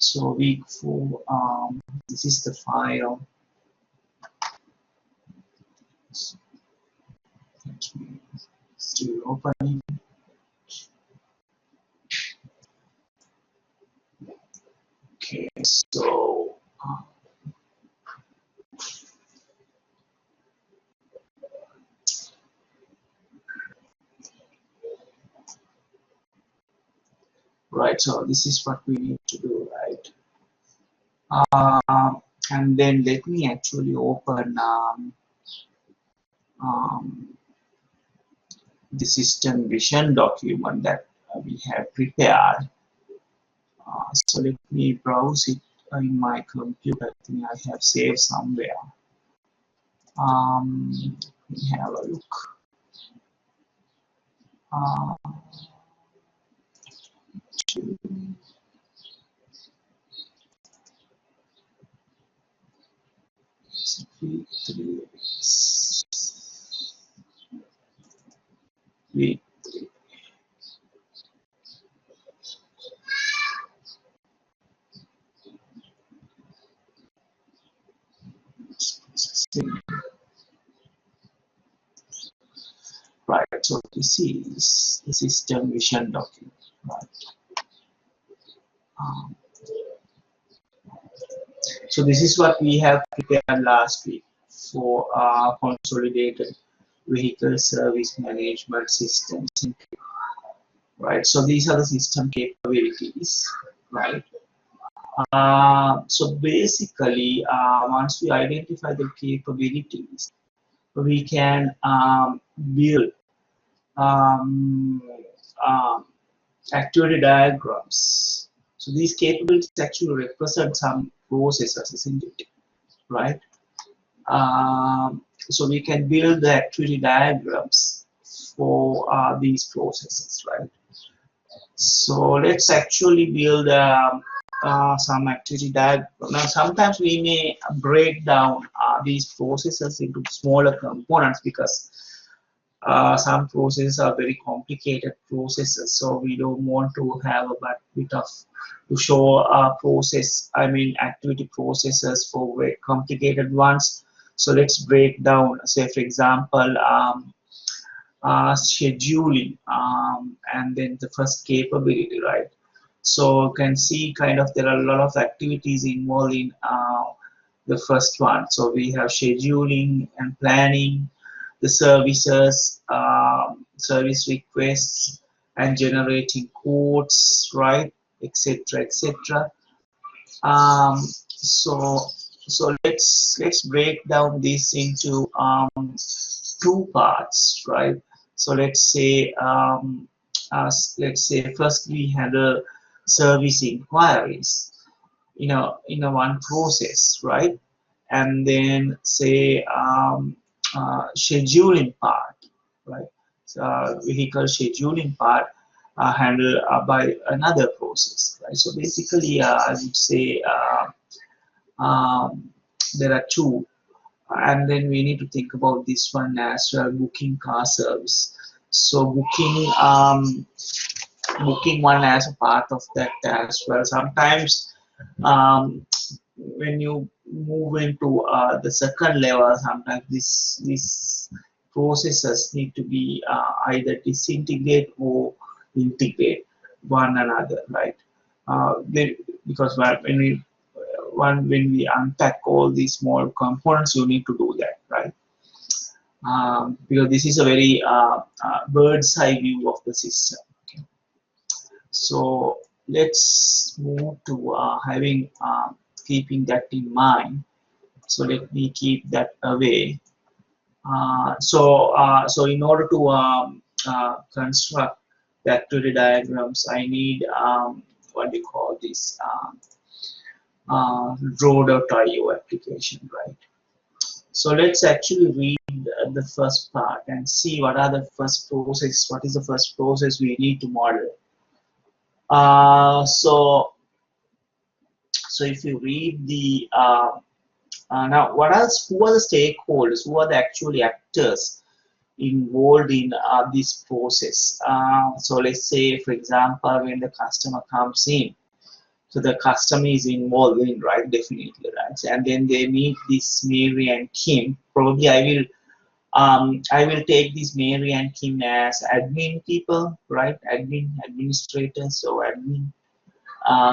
So week 4, this is the file. Still opening. Okay, so right, so this is what we need to do, right? And then let me actually open the system vision document that we have prepared. So let me browse it in my computer. I think I have saved somewhere. Let me have a look. Week 3. Right, so this is the system vision document, right? So this is what we have prepared last week for consolidated vehicle service management systems, right? So these are the system capabilities, right? So basically, once we identify the capabilities, we can build activity diagrams. So these capabilities actually represent some processes, isn't it? Right? So we can build the activity diagrams for these processes, right? So let's actually build some activity diagram. Now, sometimes we may break down these processes into smaller components because some processes are very complicated processes, so we don't want to have a bit of to show activity processes for very complicated ones. So let's break down, say for example, scheduling, and then the first capability, right? So you can see kind of there are a lot of activities involved in the first one. So we have scheduling and planning, the services, service requests, and generating quotes, right, etc., etc. So let's break down this into 2 parts, right? So let's say first we handle service inquiries in a one process, right? And then say scheduling part, right? So vehicle scheduling part handled by another process, right? So basically, I would say there are 2, and then we need to think about this one as well, booking car service. So booking one as a part of that as well. Sometimes when you move into the second level, sometimes these processes need to be either disintegrate or integrate one another, right? Because when we unpack all these small components, you need to do that, right? Because this is a very bird's eye view of the system. Okay? So let's move to keeping that in mind. So let me keep that away. So in order to construct the activity diagrams, I need what do you call this draw.io application, right? So let's actually read the first part and see what are the first process. What is the first process we need to model? So if you read the now, what else? Who are the stakeholders? Who are the actual actors involved in this process? So let's say, for example, when the customer comes in, So the customer is involved in, right? Definitely, right? And then they meet this Mary and Kim. Probably I will take this Mary and Kim as admin people, right? Administrators, so admin.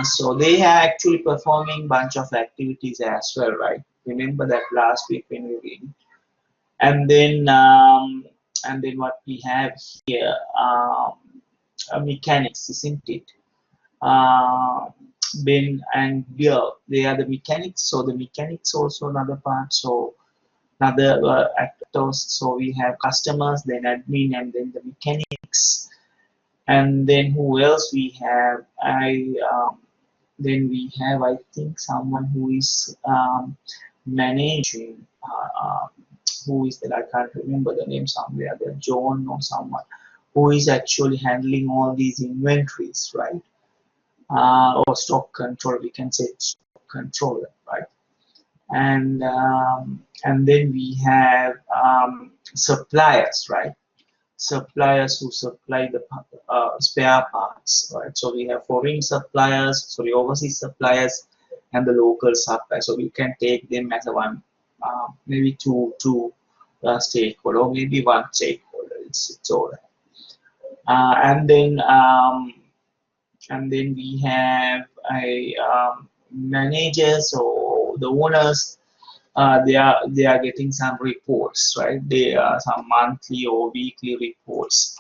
So they are actually performing bunch of activities as well, right? Remember that last week when we read. And then what we have here, mechanics, isn't it? Ben and Bill, they are the mechanics. So the mechanics also another part. So another actors. So we have customers, then admin, and then the mechanics. And then who else we have? Then we have, I think, someone who is managing. Who is that? I can't remember the name somewhere. There, John or someone who is actually handling all these inventories, right? Or stock control. We can say stock controller, right? And then we have suppliers, right? Suppliers who supply the spare parts, right? So we have foreign suppliers, sorry, overseas suppliers, and the local suppliers. So we can take them as a one, maybe two stakeholder, or maybe one stakeholder. It's all right. And then we have a managers or the owners. They are getting some reports, right? They are some monthly or weekly reports.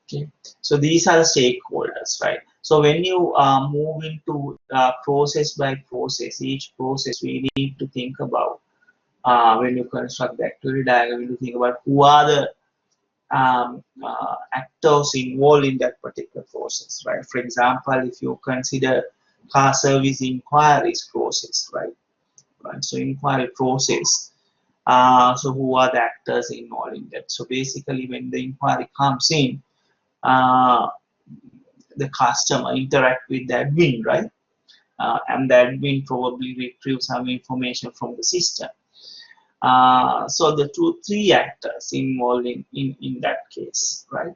Okay, so these are the stakeholders, right? So when you move into process by process, each process we need to think about when you construct the activity diagram. You need to think about who are the actors involved in that particular process, right? For example, if you consider car service inquiries process, right? So inquiry process. So who are the actors involved in that? So basically, when the inquiry comes in, uh, the customer interact with the admin, right? And the admin probably retrieve some information from the system. So the three actors involved in that case, right?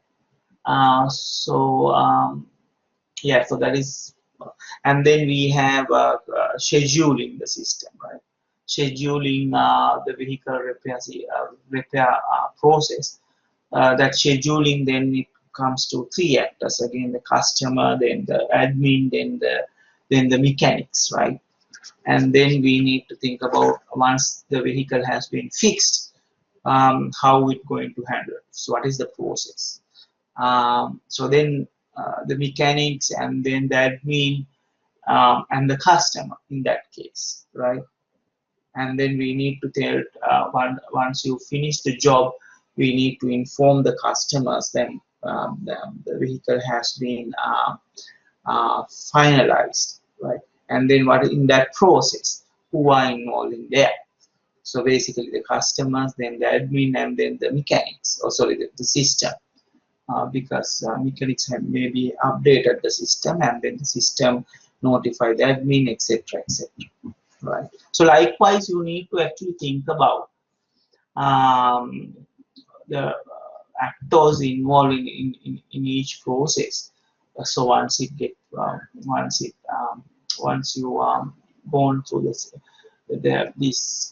Yeah, so that is, and then we have scheduling the system, right? Scheduling the vehicle repair process. That scheduling, then it comes to three actors again: the customer, then the admin, then the mechanics, right? And then we need to think about, once the vehicle has been fixed, how it's going to handle it. So what is the process? So then the mechanics, and then the admin, and the customer in that case, right? And then we need to tell, once you finish the job, we need to inform the customers then the vehicle has been finalized, right? And then what in that process, who are involved in there? So basically the customers, then the admin, and then the mechanics, or sorry, the system. Because mechanics have maybe updated the system, and then the system notify the admin, etc., etc. Right. So likewise, you need to actually think about the actors involved in each process. So once it get once you gone through this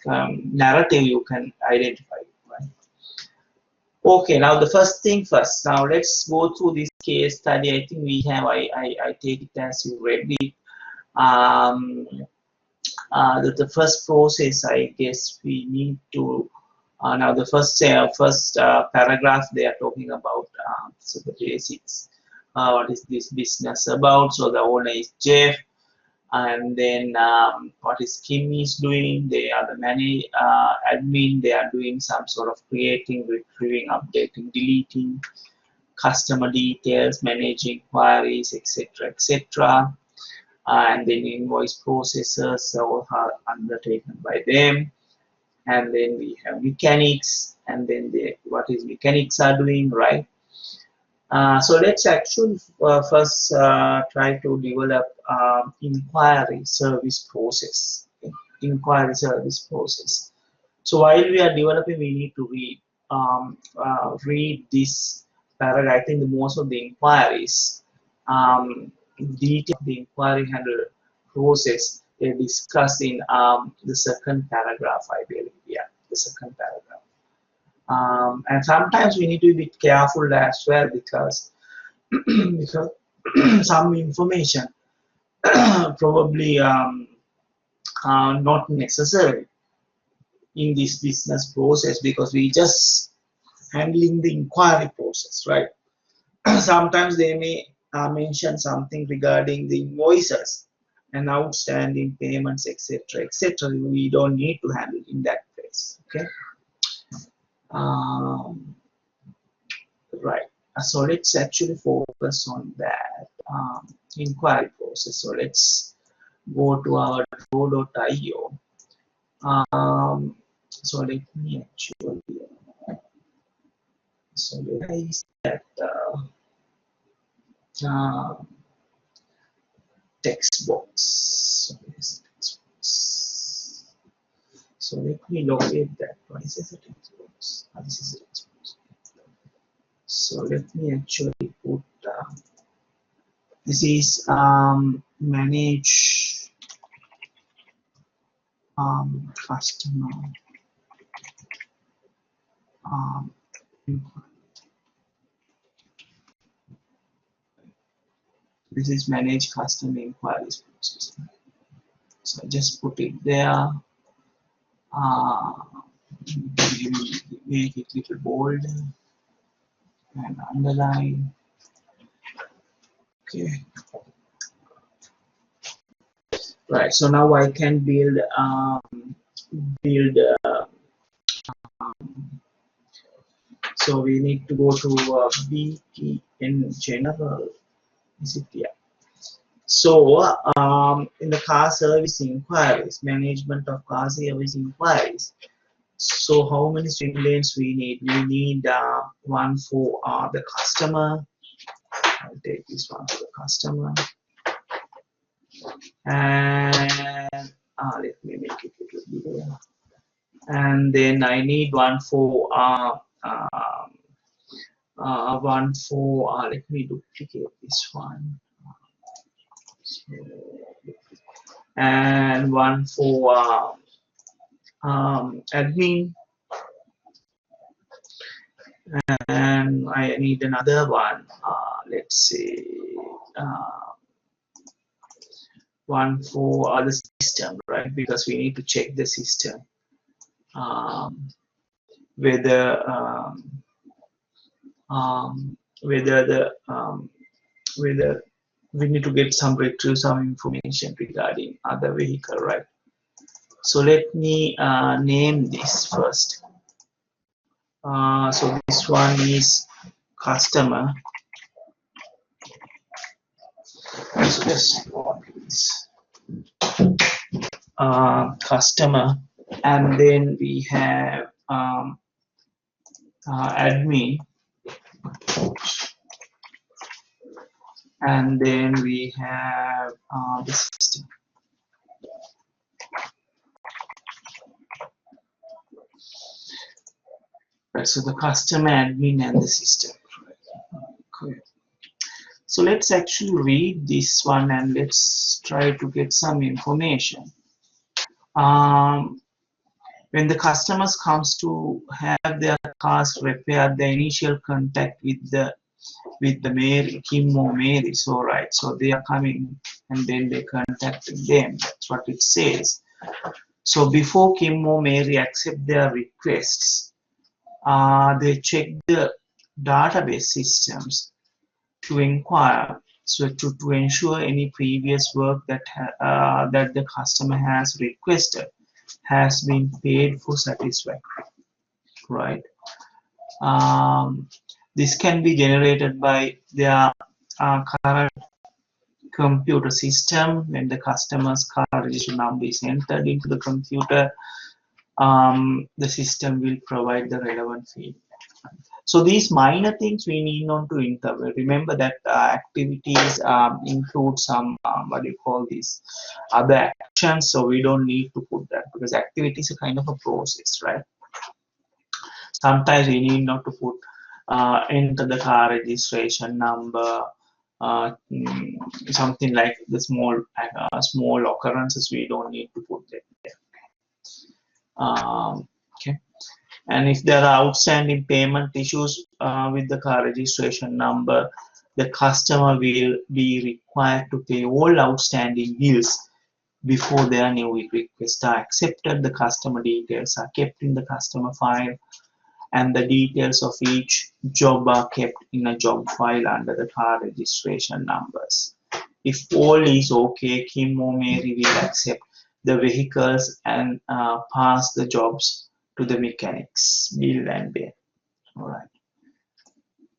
narrative, you can identify it, right? Okay, now the first thing first. Now let's go through this case study. I think we have. I take it as you read it. Um, the first process, I guess we need to. Now the first paragraph they are talking about. So the basics. What is this business about? So the owner is Jeff, and then what is Kim is doing? They are the admin. They are doing some sort of creating, retrieving, updating, deleting customer details, managing queries, etc., etc. And then invoice processes so are undertaken by them. And then we have mechanics, and then what is mechanics are doing, right? So let's actually first try to develop inquiry service process. Okay? Inquiry service process. So while we are developing, we need to read this paragraph. I think most of the inquiries, detail of the inquiry handler process they discuss in the second paragraph, I believe. Yeah, the second paragraph. And sometimes we need to be careful as well because because some information probably not necessary in this business process because we just handling the inquiry process, right? Sometimes they may mention something regarding the invoices and outstanding payments, etc., etc. We don't need to handle in that phase. Okay. Um, right. So let's actually focus on that inquiry process. So let's go to our pro.io. So let me actually visualize that uh, text box. So, yes, text box. So let me locate that one. This is a text box. This is a text box. So let me actually put this is manage customer um, this is manage customer inquiries process. So I just put it there. Make it little bold and underline. Okay. Right. So now I can build build. So we need to go to BPN general. Is it here? So in the car service inquiries, management of car service inquiries. So how many swim lanes we need? We need one for the customer. I'll take this one for the customer. And let me make it a little bigger. And then I need one for let me duplicate this one. So, and one for admin, and I need another one. Let's say one for the system, right? Because we need to check the system whether whether the whether we need to get some retrieve some information regarding other vehicle, right? So let me name this first. So this one is customer. So just customer, and then we have admin, and then we have the system. Right, so the customer, admin, and the system. Okay. So let's actually read this one and let's try to get some information. When the customers comes to have their cars repaired, the initial contact with the Mary, Kim or Mary. So right, so they are coming and then they contacting them. That's what it says. So before Kim or Mary accept their requests, they check the database systems to inquire, so to ensure any previous work that that the customer has requested has been paid for satisfactory, right? This can be generated by their current computer system. When the customer's car registration number is entered into the computer, the system will provide the relevant feedback. So these minor things we need not to interpret. Remember that activities include some what do you call these other actions. So we don't need to put that because activity is a kind of a process, right? Sometimes we need not to put enter the car registration number, something like the small occurrences, we don't need to put that there. Okay. And if there are outstanding payment issues with the car registration number, the customer will be required to pay all outstanding bills before their new requests are accepted. The customer details are kept in the customer file, and the details of each job are kept in a job file under the car registration numbers. If all is okay, Kim or Mary will accept the vehicles and pass the jobs to the mechanics, bill and pay. All right.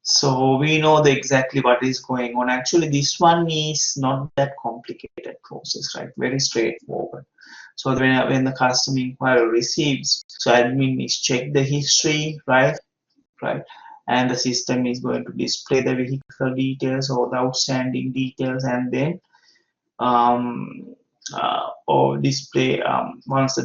So we know exactly what is going on. Actually, this one is not that complicated process, right? Very straightforward. So when the customer inquiry receives, so admin is check the history, right? And the system is going to display the vehicle details or the outstanding details, and then or display once the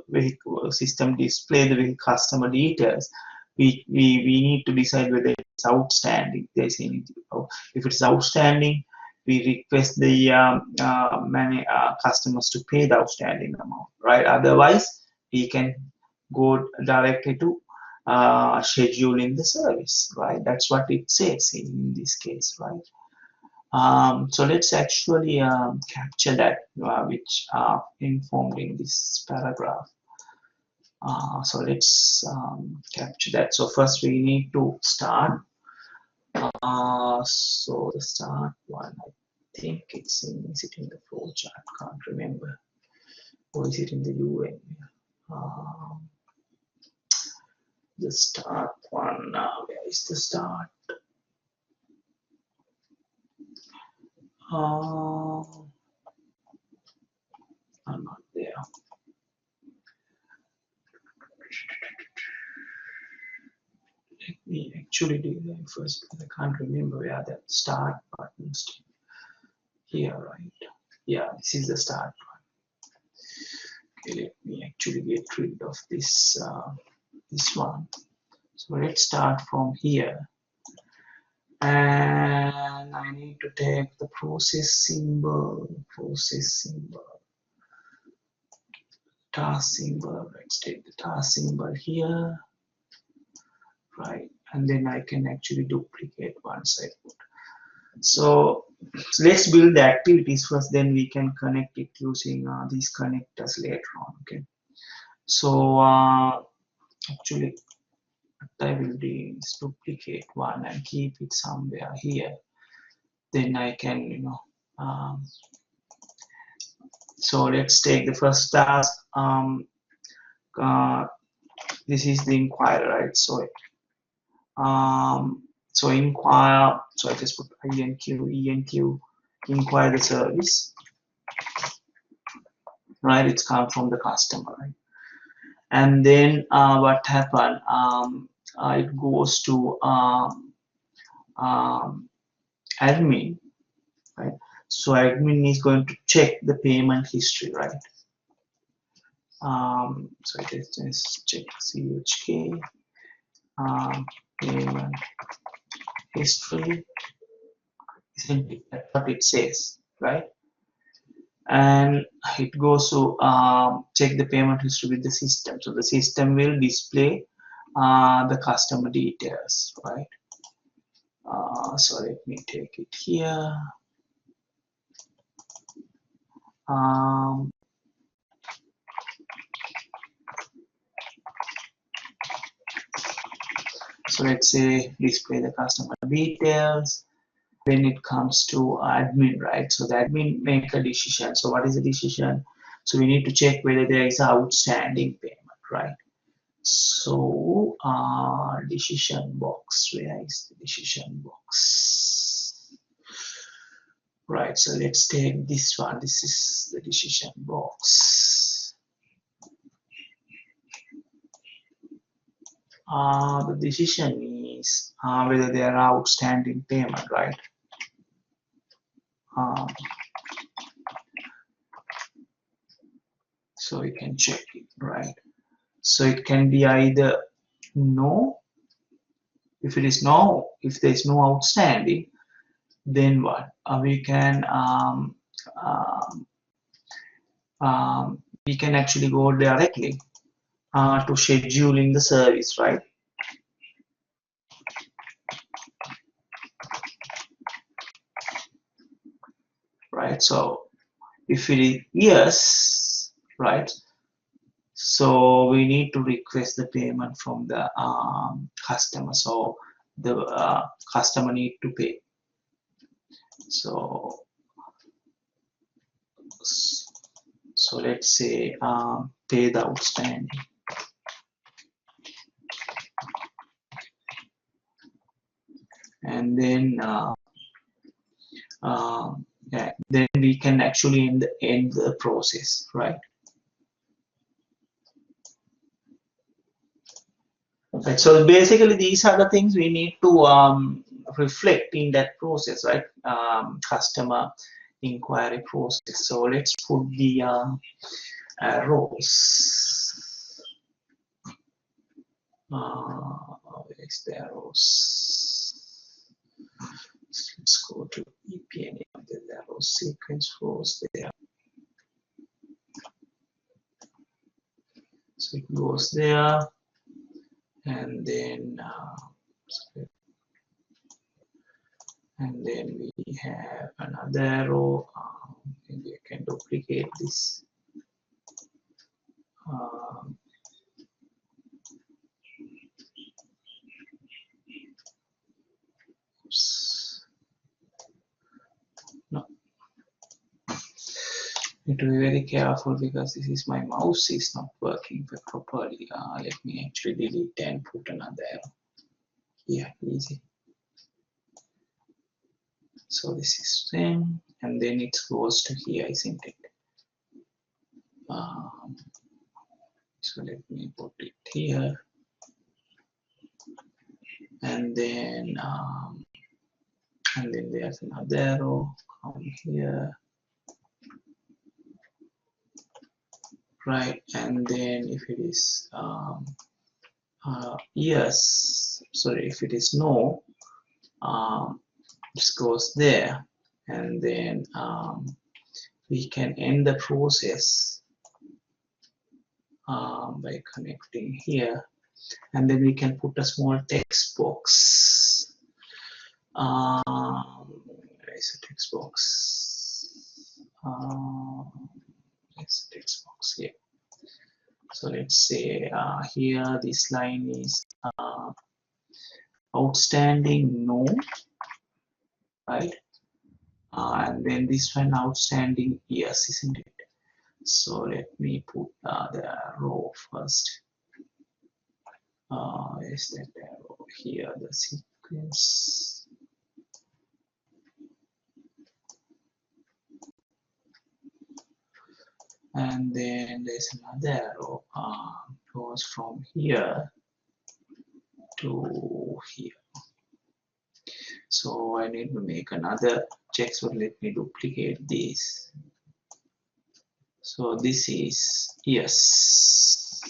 vehicle system display the customer details, we need to decide whether it's outstanding. There's anything. If it's outstanding, we request the customers to pay the outstanding amount, right? Otherwise, we can go directly to scheduling the service, right? That's what it says in this case, right? So let's actually capture that which are informed in this paragraph. So let's capture that. So first we need to start. So the start one, I think is it in the flow chart? Can't remember. Or is it in the UN? The start one. Where is the start? I'm not there. Let me actually do that first because I can't remember where that start button is. Here, right? Yeah, this is the start one. Okay, let me actually get rid of this this one. So let's start from here, and I need to take the process symbol, task symbol. Let's take the task symbol here, right? And then I can actually duplicate once I put. So let's build the activities first, then we can connect it using these connectors later on. Okay. So actually what I will do is duplicate one and keep it somewhere here. Then I can, so let's take the first task. This is the inquiry, right? So so inquire, so I just put enq, inquire the service, right? It's come from the customer, right? And then what happened, it goes to admin, right? So admin is going to check the payment history, right? So just check chk payment history. Isn't it? That's what it says, right? And it goes to check the payment history with the system. So the system will display the customer details, right? So let me take it here. So let's say display the customer details. When it comes to admin, right? So the admin make a decision. So what is the decision? So we need to check whether there is outstanding payment, right? So decision box, where is the decision box? Right, so let's take this one. This is the decision box. The decision is whether there are outstanding payment, right? So you can check it, right? So it can be either no. If it is no, if there is no outstanding, then what? We can actually go directly to scheduling the service, right? Right. So if it is yes, right, so we need to request the payment from the customer. So the customer need to pay. So let's say pay the outstanding. And then yeah, then we can actually end the process, right? Right. So basically, these are the things we need to reflect in that process, right? Customer inquiry process. So let's put the arrows. Where's the arrows? Let's go to EPN. The arrow sequence flows there. So it goes there, and then we have another arrow. Maybe I can duplicate this. No, need to be very careful because this is my mouse is not working properly. Let me actually delete and put another arrow. Yeah, easy. So this is 10, and then it goes to here, isn't it? So let me put it here, and then there's another arrow. Come here, right? And then if it is yes, sorry, if it is no, this goes there, and then we can end the process by connecting here, and then we can put a small text box. Where is the text box? It's a text box here. So let's say here this line is outstanding no, right? And then this one outstanding yes, isn't it? So let me put the row first. Is that arrow here, the sequence? And then there's another arrow goes from here to here. So I need to make another check. So let me duplicate this. So this is yes,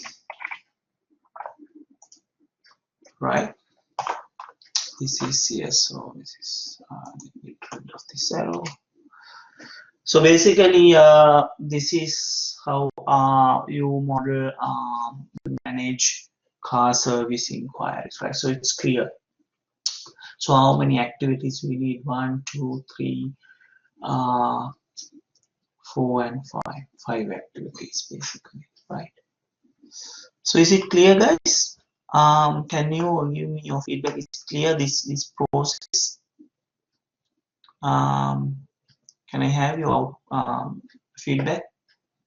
right? This is yes. So this is let me get rid of this arrow. So basically, this is how you model manage car service inquiries, right? So it's clear. So how many activities we need? 1, 2, 3, 4, and 5. 5 activities basically, right? So is it clear, guys? Can you give me your feedback? Is it clear this process? Can I have your feedback?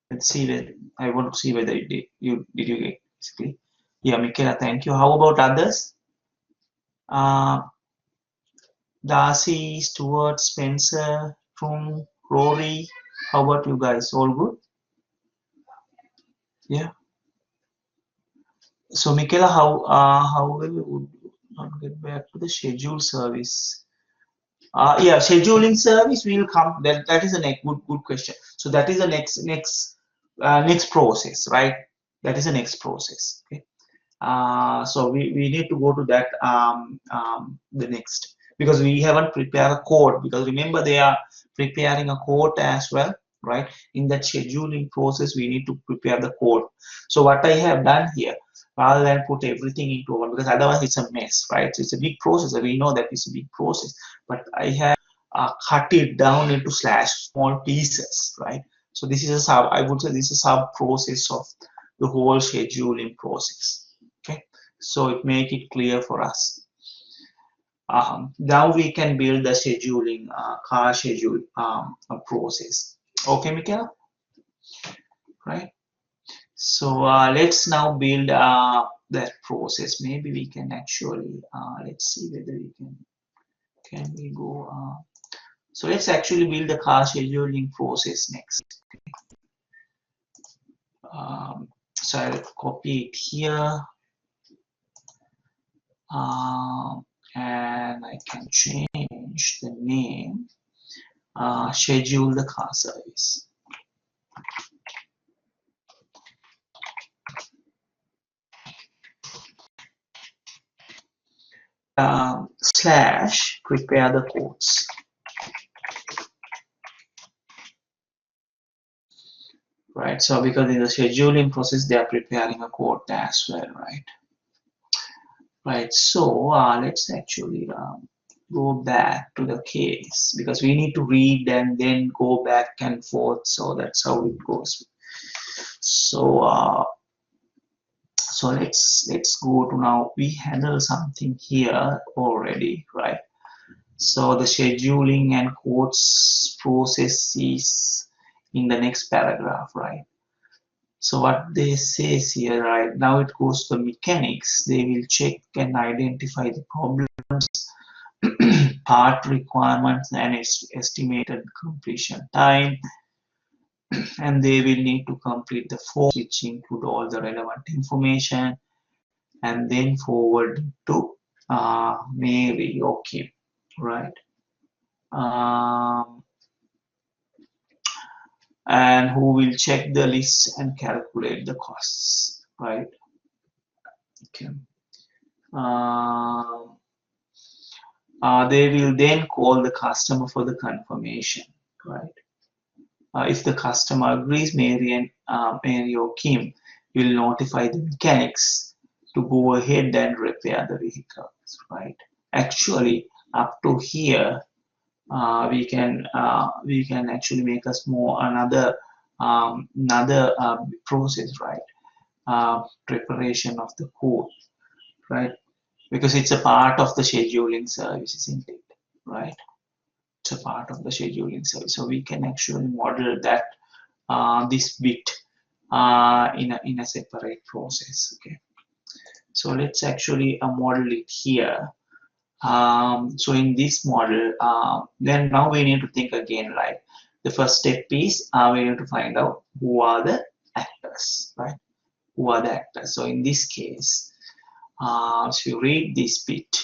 Let's see whether I want to see whether you did you get basically. Yeah, Michaela, thank you. How about others? Darcy, Stuart, Spencer, Trung, Rory. How about you guys? All good? Yeah. So Michaela, how will we not get back to the schedule service? Yeah, scheduling service will come. That is a good question. So that is the next process, right? That is the next process. Okay. So we need to go to that the next. because we haven't prepared a code, because remember they are preparing a code as well, right? In that scheduling process we need to prepare the code. So what I have done here, rather than put everything into one, because otherwise it's a mess, right? So it's a big process, we know that it's a big process, but I have cut it down into slash small pieces, right? So this is a sub, I would say this is a sub process of the whole scheduling process. Okay, so it make it clear for us. Now we can build the scheduling car schedule process. Okay, Michaela, right? So let's now build that process. Maybe we can actually let's see whether we can we go. So let's actually build the car scheduling process next. So I'll copy it here, and I can change the name. Schedule the car service. Slash prepare the codes. Right, so because in the scheduling process they are preparing a code as well, right? Right, so let's actually go back to the case, because we need to read and then go back and forth, so that's how it goes. So so let's go to, now we handle something here already, right? So the scheduling and codes process is in the next paragraph, right? So what they says here, right, now it goes to mechanics. They will check and identify the problems, part requirements, and its estimated completion time, and they will need to complete the form which include all the relevant information, and then forward to Mary or Kim, right? And who will check the list and calculate the costs, right? Okay. They will then call the customer for the confirmation, right? If the customer agrees, Mary or Kim will notify the mechanics to go ahead and repair the vehicles, right? Actually, up to here, we can actually make a small another process, right? Preparation of the code, right? Because it's a part of the scheduling service, isn't it? Right? It's a part of the scheduling service, so we can actually model that this bit in a separate process. Okay, so let's actually model it here. So in this model, then now we need to think again, right? The first step is we need to find out who are the actors, right? Who are the actors? So in this case, so you read this bit.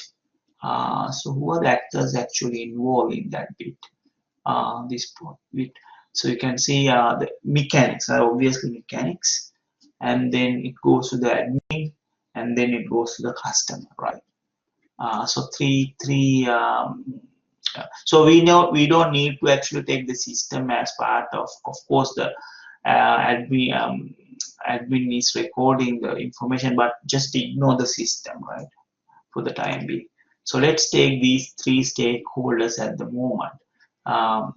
So who are the actors actually involved in that bit? This bit. So you can see the mechanics, obviously mechanics, and then it goes to the admin, and then it goes to the customer, right? So three. So we know we don't need to actually take the system as part of course the admin is recording the information, but just ignore the system, right, for the time being. So let's take these three stakeholders at the moment: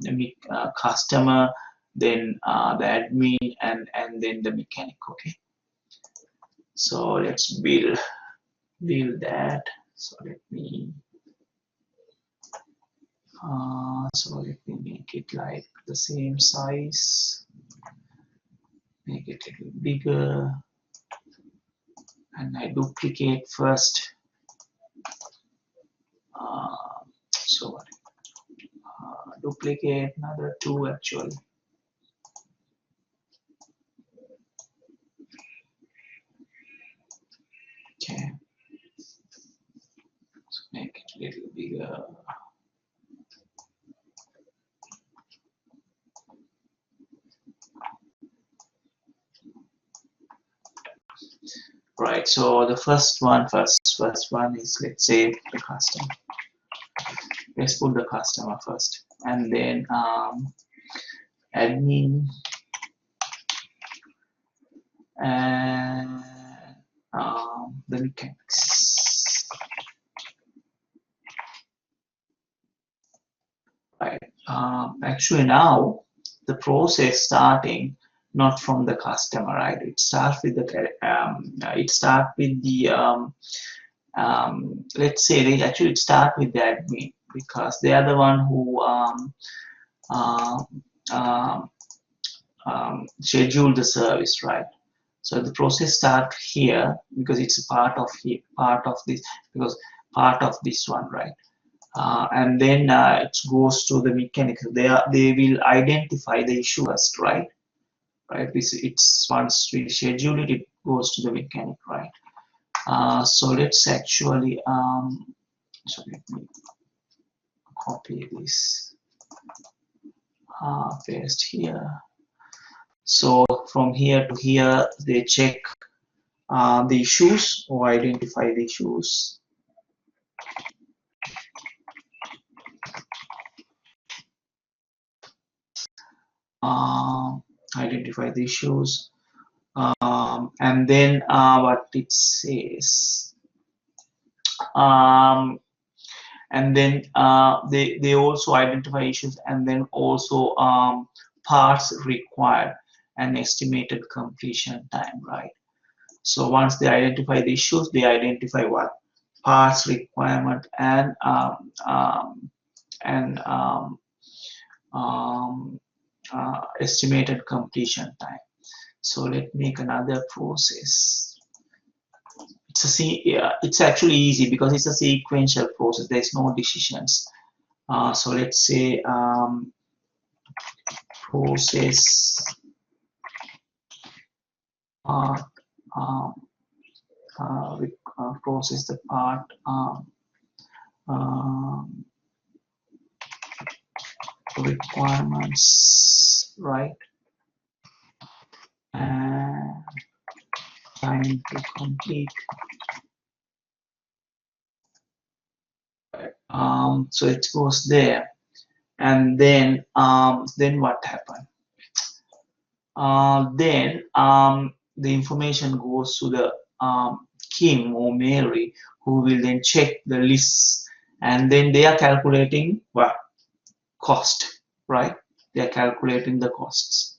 the customer, then the admin, and then the mechanic. Okay. So let's build that. So let me make it like the same size, make it a little bigger, and I duplicate first. So duplicate another two actually. Okay, so make it a little bigger. Right, so the first one is, let's say, the customer. let's put the customer first, and then admin, and the mechanics. Right. Actually, now the process starting not from the customer, right? It starts with the let's say it start with the admin, because they are the one who uh, um, schedule the service, right? So the process start here because it's a part of this, because part of this one, right? And then it goes to the mechanical. They will identify the issue first, right? Right. It's once we schedule it, it goes to the mechanic, right? So let's actually so let me copy this, paste here. So from here to here, they check the issues or identify the issues. Identify the issues, and then what it says, and then they also identify issues, and then also parts required and estimated completion time, right? So once they identify the issues, they identify what parts requirement and um, estimated completion time. So let's make another process. It's actually easy because it's a sequential process. There's no decisions. So let's say process part, um, process the part um, requirements, right? And time to complete. So it goes there, and then what happened? Then the information goes to the Kim or Mary, who will then check the lists, and then they are calculating what cost, right? They are calculating the costs,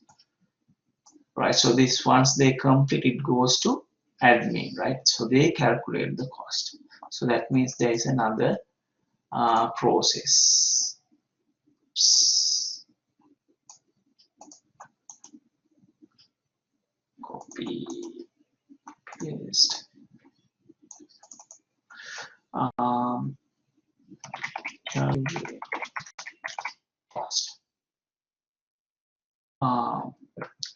right? So this, once they complete, it goes to admin, right? So they calculate the cost. So that means there is another process. Copy, paste. Cost.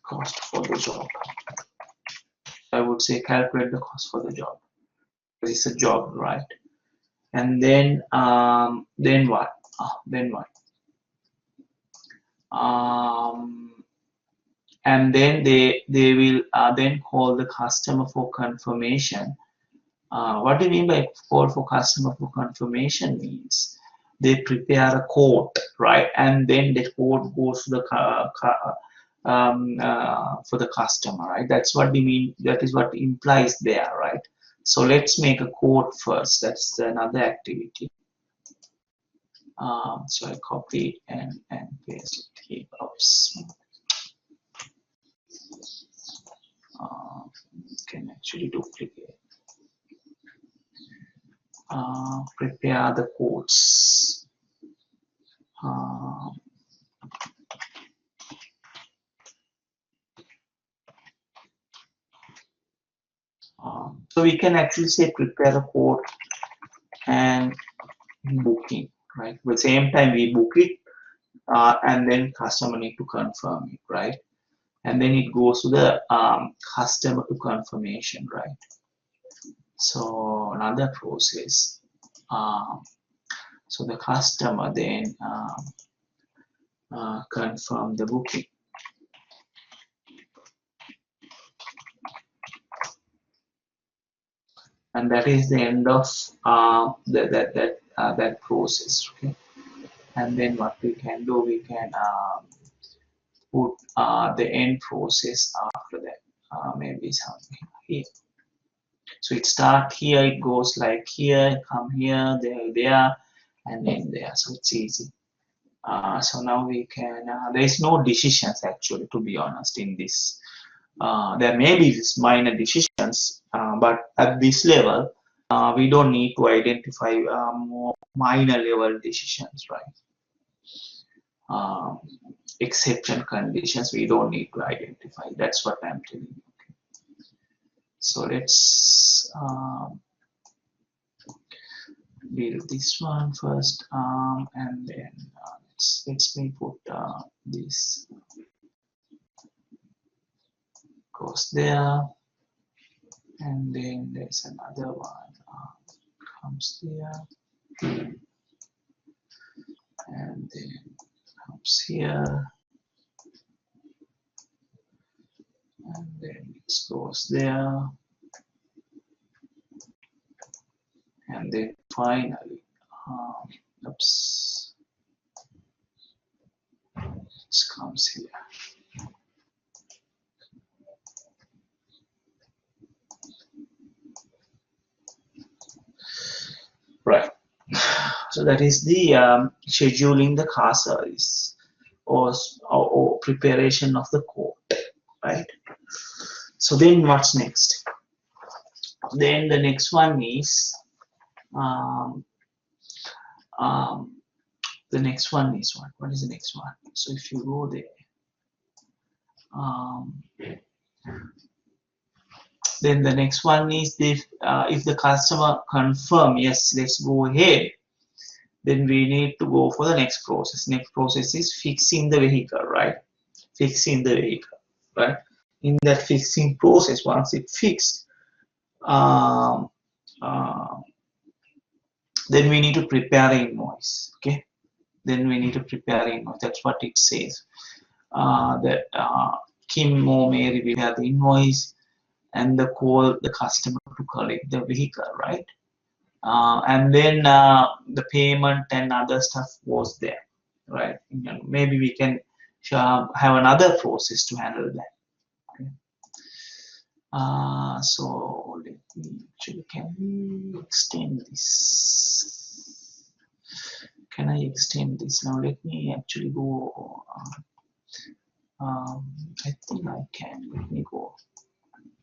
Cost for the job. I would say calculate the cost for the job, because it's a job, right? And then what? Then what? And then they will then call the customer for confirmation. What do you mean by call for customer for confirmation? Means they prepare a quote, right? And then the quote goes to the for the customer, right? That's what we mean. That is what implies there, right? So let's make a quote first. That's another activity. So I copy and paste it here. Oops. Can actually duplicate. Prepare the quotes. So we can actually say prepare a quote and booking, right? At the same time we book it, and then customer need to confirm it, right? And then it goes to the customer to confirmation, right? So another process. So the customer then confirm the booking. And that is the end of that process. Okay. and then what we can do, we can put the end process after that, maybe something here. So it start here, it goes like here, come here, there, and then there. So it's easy. So now we can, there is no decisions actually, to be honest, in this. There may be minor decisions, but at this level, we don't need to identify more minor level decisions, right? Exception conditions we don't need to identify. That's what I'm telling you. So let's build this one first, and then let's me put this goes there, and then there's another one comes there, and then comes here, and then it goes there, and then finally, oops, it comes here. Right. So that is the scheduling the car service, or preparation of the code, right? So then what's next? Then the next one is the next one is what? What is the next one? So if you go there, then the next one is if the customer confirm yes, let's go ahead, then we need to go for the next process. Next process is fixing the vehicle, right? Fixing the vehicle, right? In that fixing process, once it's fixed, then we need to prepare an invoice. Okay, then we need to prepare an invoice. That's what it says. That Kim or Mary will have the invoice and call the customer to collect the vehicle, right? And then the payment and other stuff was there, right? Maybe we can have another process to handle that. Okay. So let me actually, can we extend this? Can I extend this now? Let me actually go. I think I can. Let me go.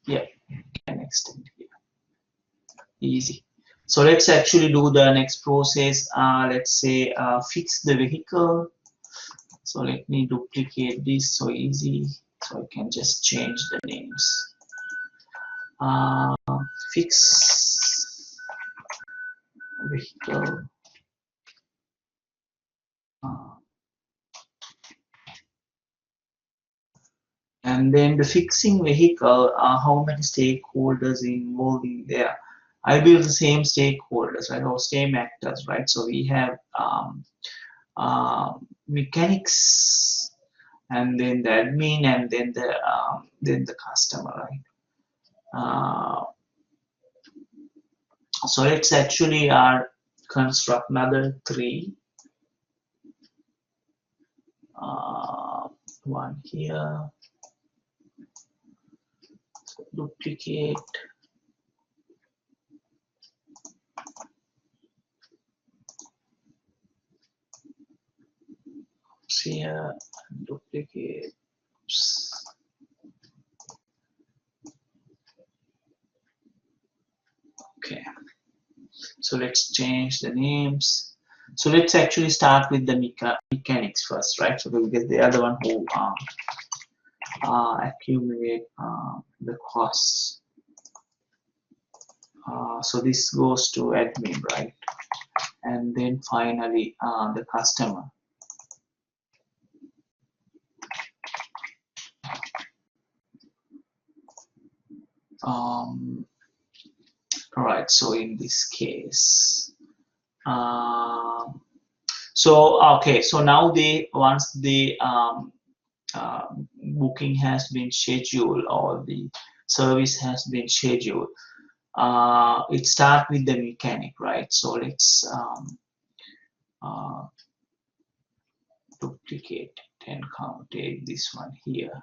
Yeah, can extend here. Easy. So let's actually do the next process. Let's say fix the vehicle. So let me duplicate this, so easy. So I can just change the names. Fix vehicle. And then the fixing vehicle, how many stakeholders involved in there? I build the same stakeholders, right, or same actors, right? So we have mechanics, and then the admin, and then the customer, right? So let's actually construct another 3. One here. So duplicate. Here, duplicate. Oops. Okay, so let's change the names. So let's actually start with the mechanics first, right? So because they are the one who accumulate the costs. So this goes to admin, right? And then finally the customer. All right, so in this case, so okay, so now once the booking has been scheduled, or the service has been scheduled, it starts with the mechanic, right? So let's duplicate and take this one here.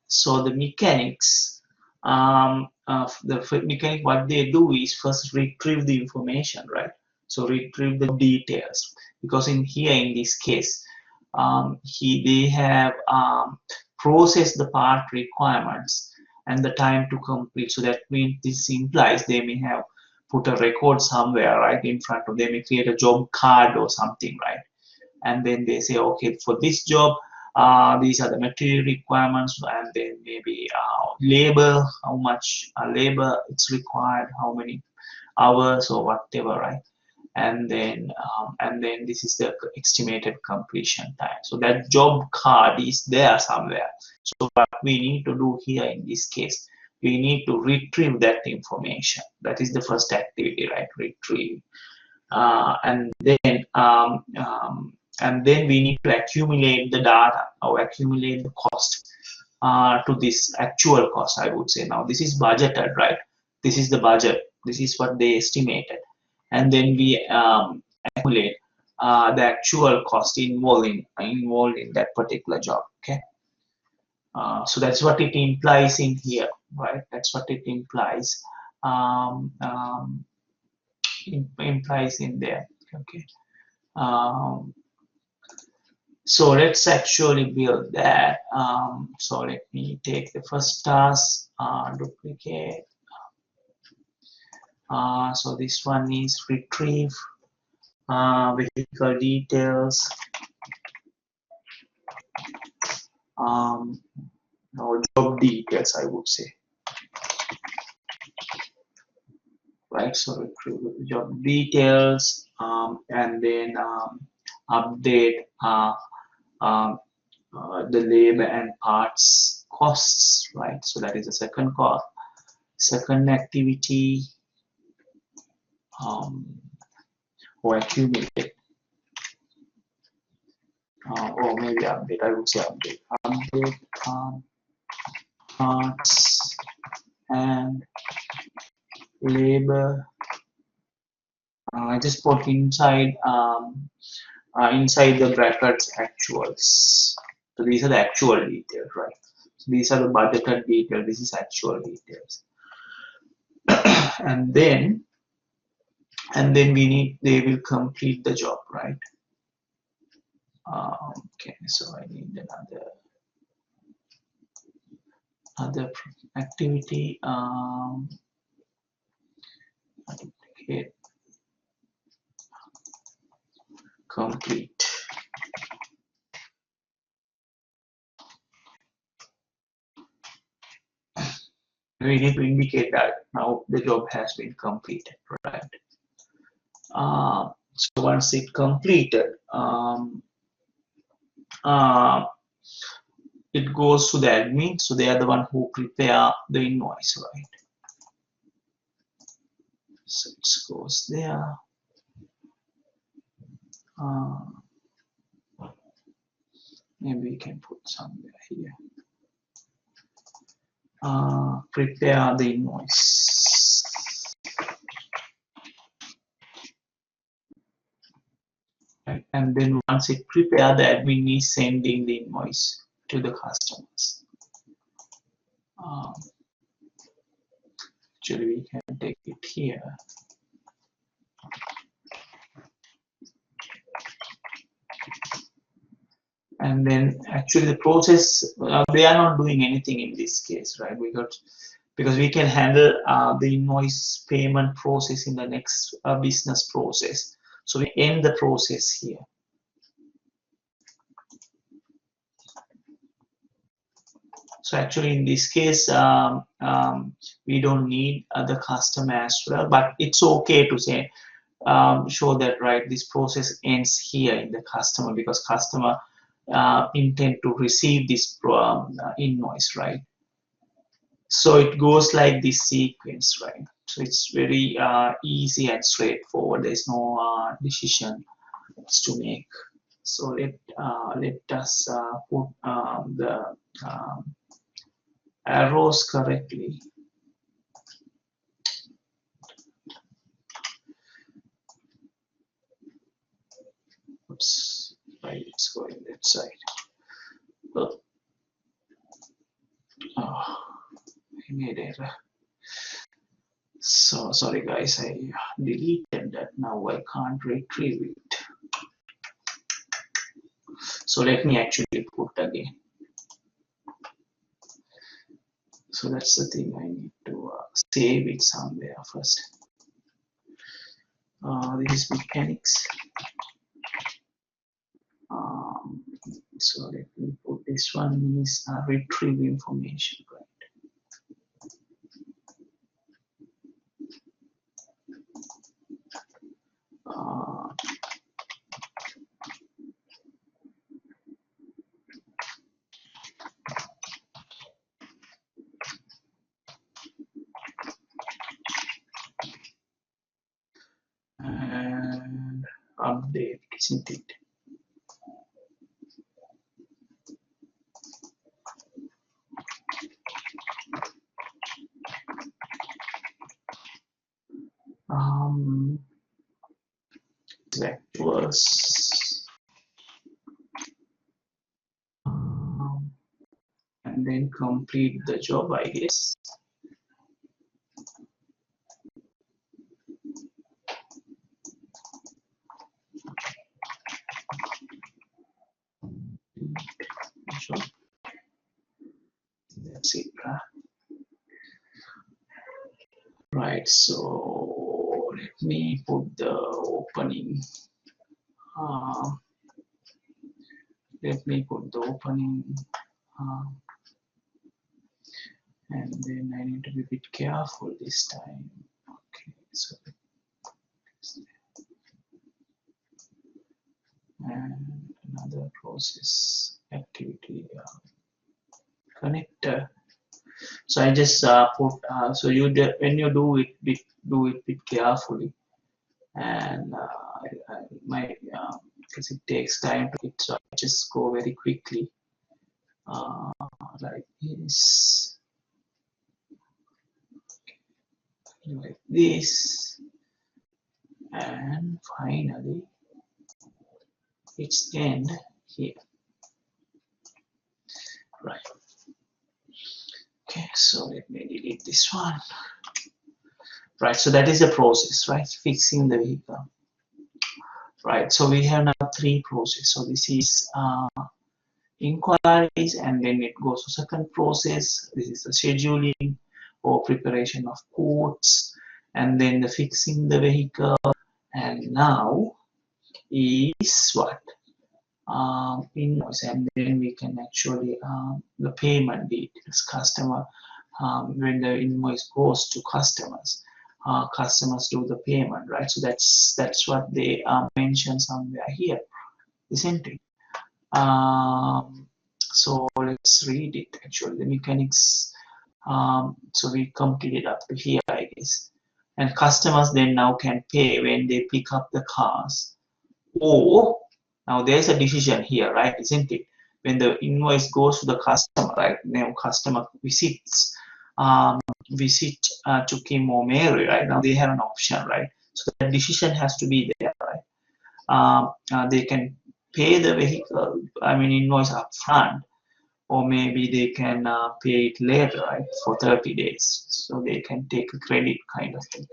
So the mechanics, the mechanic, what they do is first retrieve the information, right? So retrieve the details, because in here in this case, they have processed the part requirements and the time to complete. So that means this implies they may have put a record somewhere, right, in front of them. They may create a job card or something, right? And then they say, okay, for this job, these are the material requirements, and then maybe labor, how much labor it's required, how many hours or whatever, right? And then this is the estimated completion time. So that job card is there somewhere. So what we need to do here in this case, we need to retrieve that information. That is the first activity, right? Retrieve. And then we need to accumulate the data or accumulate the cost to this actual cost, I would say. Now this is budgeted, right? This is the budget. This is what they estimated, and then we accumulate the actual cost involved in that particular job. Okay. So that's what it implies in here, right? That's what it implies. Implies in there. Okay. So let's actually build that. So let me take the first task, duplicate. So this one is retrieve vehicle details, or job details, I would say. Right, so retrieve job details, and then update the labor and parts costs, right? So that is the second cost, second activity, or accumulate, or maybe update. I would say update parts and labor. I just put inside inside the brackets actuals. So these are the actual details, right? So these are the budgeted details. This is actual details. and then they will complete the job, right? Okay, so I need another activity. Duplicate, complete. We need to indicate that now the job has been completed, right? So once it completed, it goes to the admin, so they are the one who prepare the invoice, right? So it goes there. Maybe we can put somewhere here. Prepare the invoice. Right. And then once it prepared, the admin is sending the invoice to the customers. Actually, we can take it here. And then actually the process, they are not doing anything in this case, right? Because we can handle the invoice payment process in the next business process. So we end the process here. So actually in this case, we don't need the customer as well, but it's okay to say, show that, right, this process ends here in the customer, because customer intend to receive this invoice, right? So it goes like this sequence, right? So it's very easy and straightforward. There's no decision to make. So let us put the arrows correctly. Oops, right, it's going that side. Oh, I made error. So sorry guys, I deleted that. Now I can't retrieve it. So let me actually put again. So that's the thing, I need to save it somewhere first. This is mechanics. So let me put this one is retrieve information, right? And update, isn't it? That was and then complete the job, I guess. Job. That's it. Right, so let me put the opening. Let me put the opening. And then I need to be a bit careful this time. Okay, so and another process activity connector. So I just put so you when you do it bit carefully, and because it takes time to it, so I just go very quickly like this, like this, and finally its end here, right? Okay, so let me delete this one. Right, so that is the process, right? Fixing the vehicle. Right, so we have now 3 processes. So this is inquiries, and then it goes to second process. This is the scheduling or preparation of quotes, and then the fixing the vehicle. And now is what? Invoice, and then we can actually the payment details, customer, when the invoice goes to customers, customers do the payment, right? So that's what they mentioned somewhere here, isn't it? So let's read it. Actually, the mechanics. So we completed up to here, I guess. And customers then now can pay when they pick up the cars, or now there's a decision here, right? Isn't it? When the invoice goes to the customer, right? Now customer visits visit to Kim or Mary, right? Now they have an option, right? So the decision has to be there, right? They can pay the vehicle, I mean invoice upfront, or maybe they can pay it later, right? For 30 days. So they can take a credit kind of thing.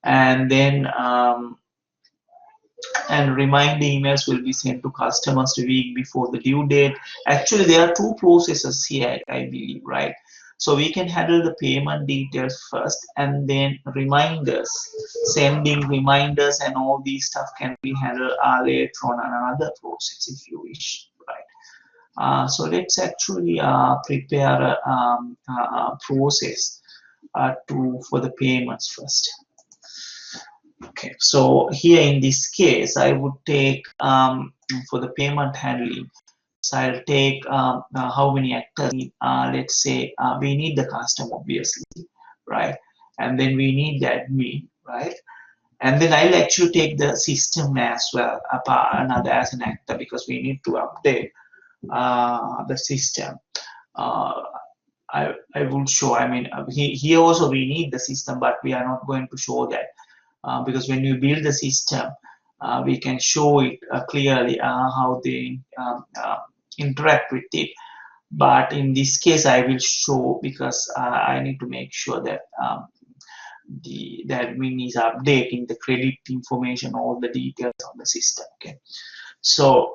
And then and reminder emails will be sent to customers a week before the due date. Actually, there are 2 processes here, I believe, right? So we can handle the payment details first, and then reminders, sending reminders and all these stuff can be handled later on another process if you wish, right? So let's actually prepare a process for the payments first. Okay, so here in this case, I would take for the payment handling. So I'll take how many actors. Let's say we need the customer, obviously, right? And then we need the admin, right? And then I'll actually take the system as well, another as an actor, because we need to update the system. I will show. I mean, here also we need the system, but we are not going to show that. Because when you build the system, we can show it clearly how they interact with it. But in this case, I will show because I need to make sure that the admin is updating the credit information, all the details on the system. Okay, so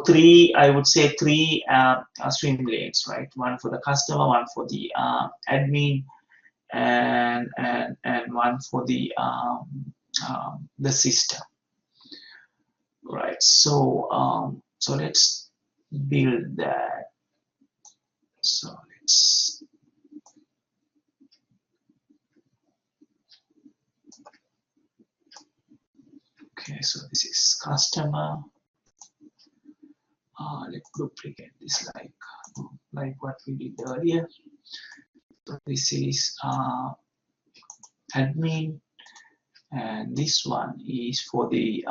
three, I would say three swim lanes, right? One for the customer, one for the admin, and one for the system, right? So let's build that. So let's okay. So this is customer. Let's duplicate this like what we did earlier. So this is admin, and this one is for the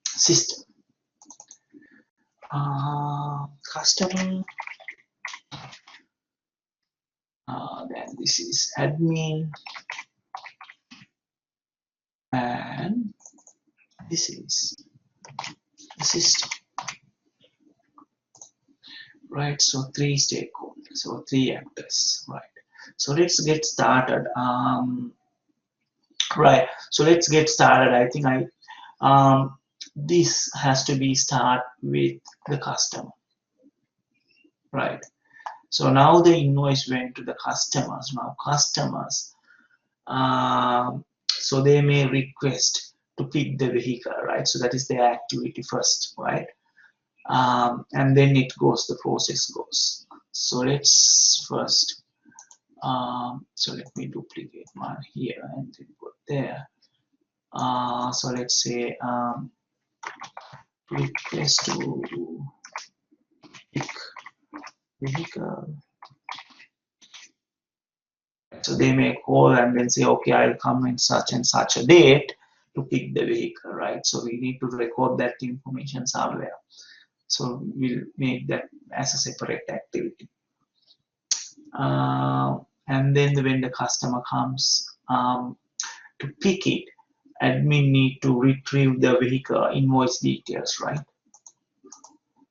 system. Customer, then this is admin, and this is the system, right? So three stakeholders, so three actors, right? So let's get started. Right, so let's get started. I think this has to be start with the customer, right? So now the invoice went to the customers. Now customers, so they may request to pick the vehicle, right? So that is their activity first, right? And then it goes, the process goes. So let's first, so let me duplicate one here and then put there. So let's say request to pick vehicle. So they may call and then say, okay, I'll come in such and such a date to pick the vehicle, right? So we need to record that information somewhere. So we'll make that as a separate activity. And then when the customer comes to pick it, admin need to retrieve the vehicle invoice details, right?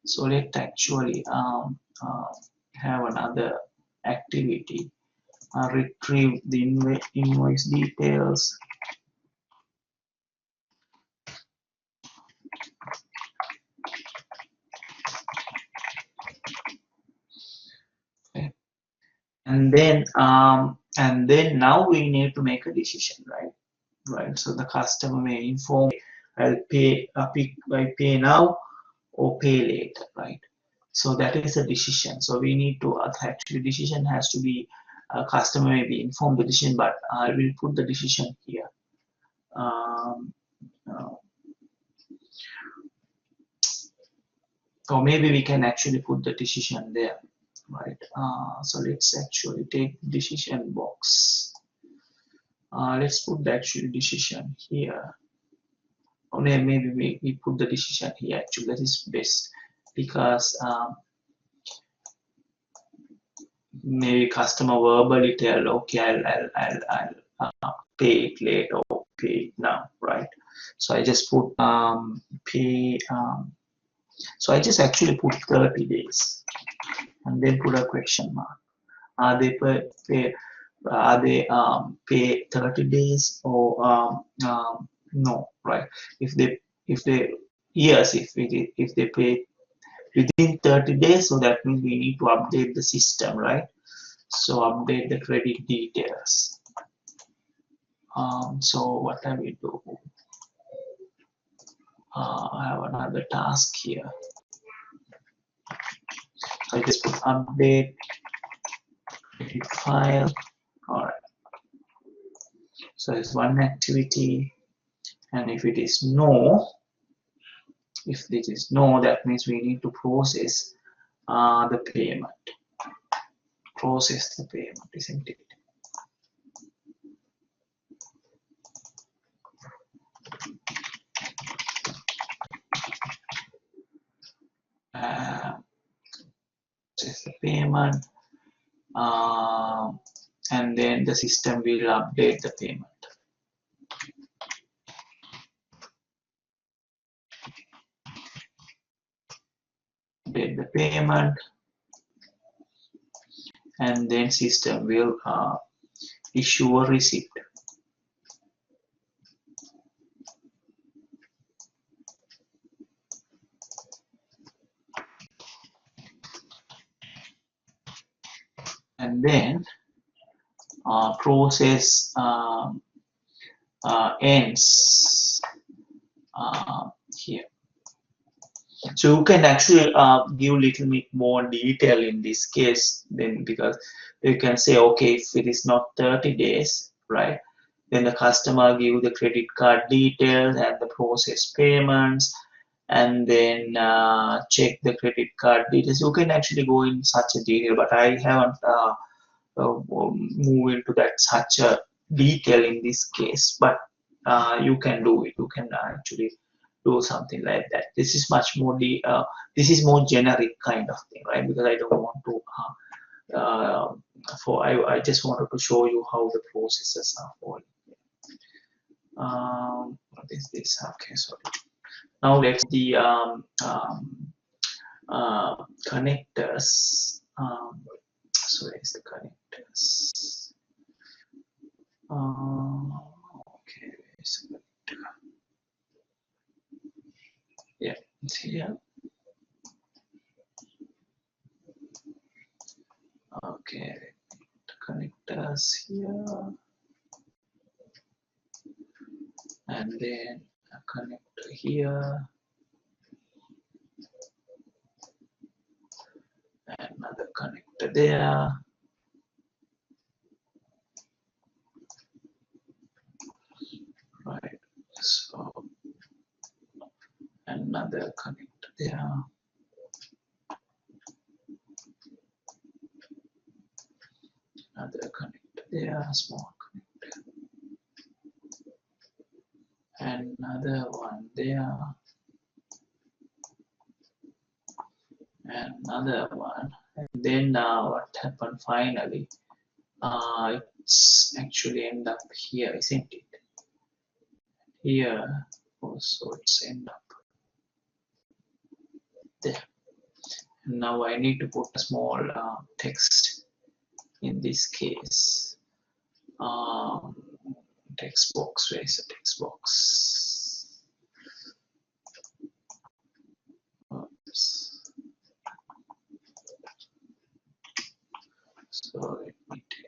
So let's actually have another activity, retrieve the invoice details. Okay. And then now we need to make a decision, right? So the customer may inform, I'll pay pay now or pay later, right? So that is a decision. So we need to actually, decision has to be, customer may be informed the decision, but I will put the decision here. Or maybe we can actually put the decision there, right? So let's actually take decision box. Let's put the actual decision here. Or maybe we put the decision here. Actually, that is best, because maybe customer verbally tell, okay, I'll pay it later or pay it now, right? So I just put pay. So I just actually put 30 days and then put a question mark. Are they pay 30 days or no, right? If they yes, if they pay within 30 days, so that means we need to update the system, right? So update the credit details. So what I will do, I have another task here. So I just put update credit file. All right. So it's one activity, and if it is no, if it is no, that means we need to process the payment. Process the payment, isn't it? Process the payment, and then the system will update the payment. payment, and then system will issue a receipt. And then process ends here. So you can actually give little bit more detail in this case, then, because you can say, okay, if it is not 30 days, right, then the customer give the credit card details and the process payments, and then check the credit card details. You can actually go in such a detail, but I haven't move into that such a detail in this case, but you can do it. You can actually do something like that. This is much more this is more generic kind of thing, right? Because I don't want to I just wanted to show you how the processes are falling. What is this? Okay, sorry. Now let's the connectors. So it's the connectors. Okay, so yeah, it's here. Okay, connectors here, and then a connector here, another connector there, right? So another connector there, another connector there, small connector, another one there, another one, and then what happened finally? It's actually end up here, isn't it? Here also it's end up there. And now I need to put a small text in this case. Text box, where is the text box? Oops. So let me take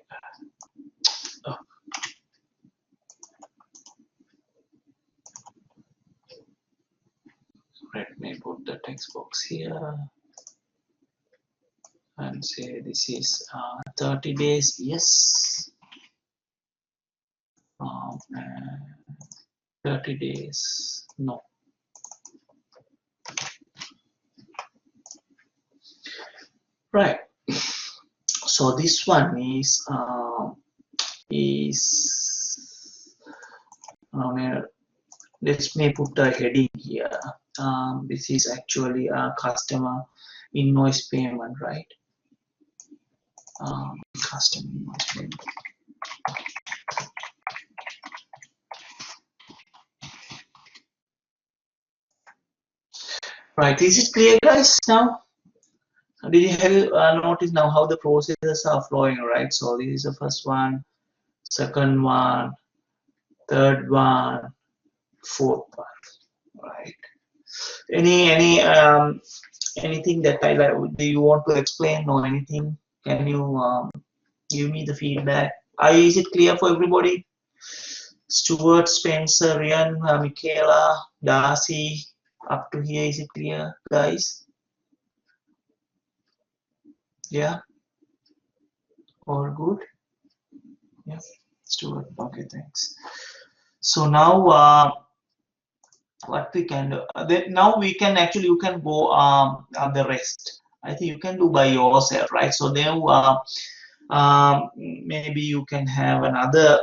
let me put the text box here and say this is 30 days, yes. 30 days, no. Right. So this one is let me put a heading here. This is actually a customer invoice payment, right? Customer invoice payment. Right, is it clear, guys, now? Did you have noticed now how the processes are flowing, right? So this is the first one, second one, third one, fourth one, right? Anything that I like? Do you want to explain or anything? Can you give me the feedback? Is it clear for everybody? Stuart, Spencer, Ryan, Michaela, Darcy, up to here, is it clear, guys? Yeah, all good. Yeah, Stuart. Okay, thanks. So now, what we can do? Now we can actually you can go the rest. I think you can do by yourself, right? So then maybe you can have another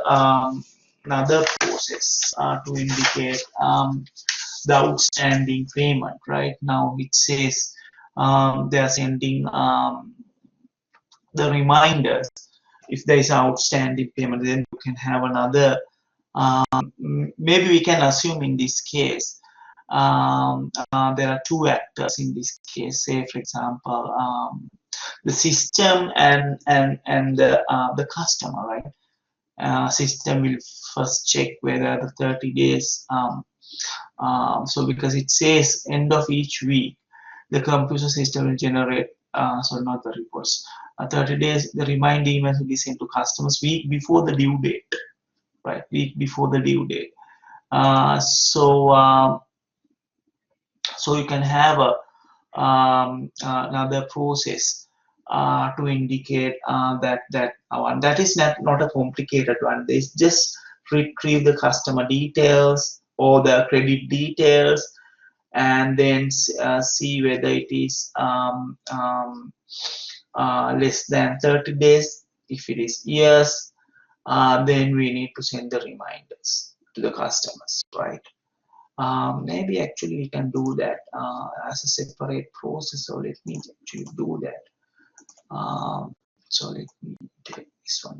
process to indicate the outstanding payment. Right now it says they are sending the reminders. If there is outstanding payment, then you can have another. Maybe we can assume in this case there are two actors in this case. Say, for example, the system and the customer, right? System will first check whether the 30 days. So because it says end of each week, the computer system will generate. So not the reports. 30 days, the reminder emails will be sent to customers week before the due date, right? Week before the due date. So you can have another process to indicate that one. That is not a complicated one. They just retrieve the customer details or the credit details, and then see whether it is less than 30 days. If it is yes, then we need to send the reminders to the customers, right? Maybe actually we can do that as a separate process. So let me actually do that. So let me take this one.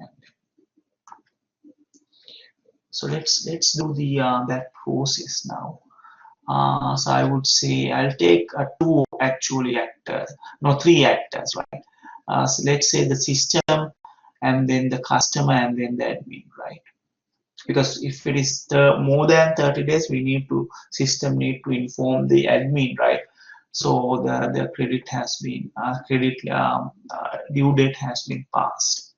So let's do the that process now. So I would say I'll take two actually actors, no, three actors, right? So let's say the system, and then the customer, and then the admin, right? Because if it is more than 30 days, we need to system need to inform the admin, right? So the credit has been due date has been passed.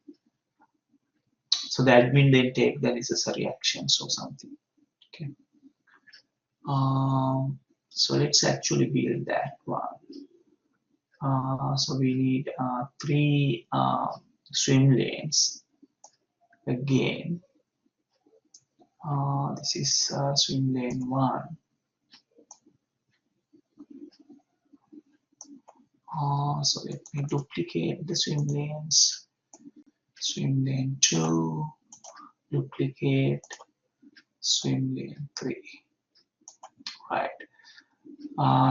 So the admin then take the necessary actions or something. Okay. So let's actually build that one. So we need three swim lanes again. This is swim lane 1. So let me duplicate the swim lanes. Swim lane 2, duplicate swim lane 3. Right.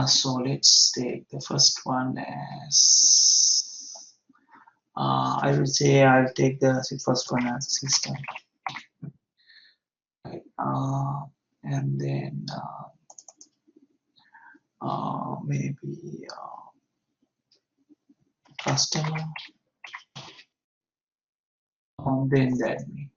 So let's take the first one as I will say I'll take the first one as system. Right. And then maybe customer, then the admin.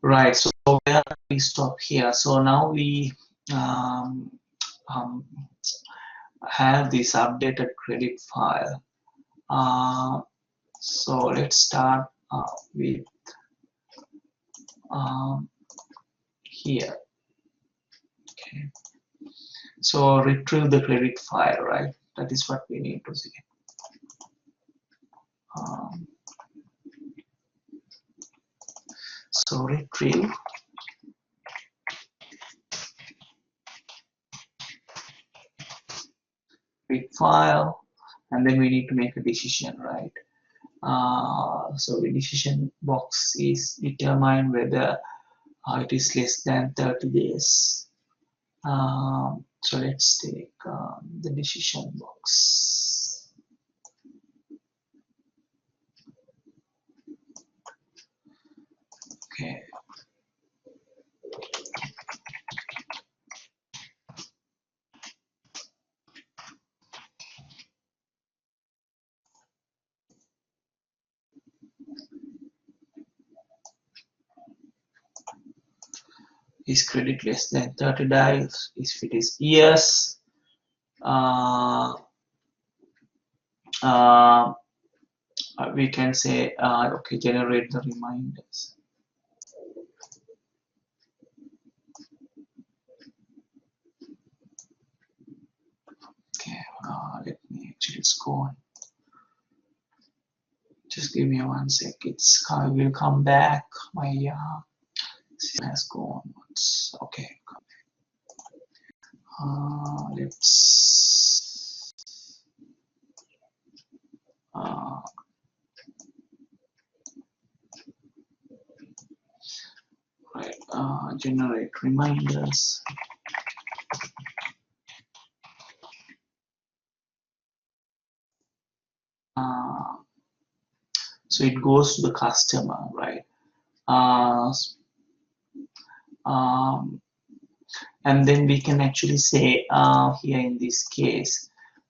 Right, so where we stop here. So now we um, um, have this updated credit file. So let's start with here. Okay. So retrieve the credit file, right? That is what we need to see. So retrieve credit file, and then we need to make a decision, right? So the decision box is determine whether it is less than 30 days. So let's take the decision box. Okay. Is credit less than 30 days? If it is yes, we can say okay, generate the reminders. Okay, let me actually score. Just give me 1 sec. I will come back. My system has gone once. Okay. Let's right, generate reminders. So it goes to the customer, right? uh, um, and then we can actually say here in this case,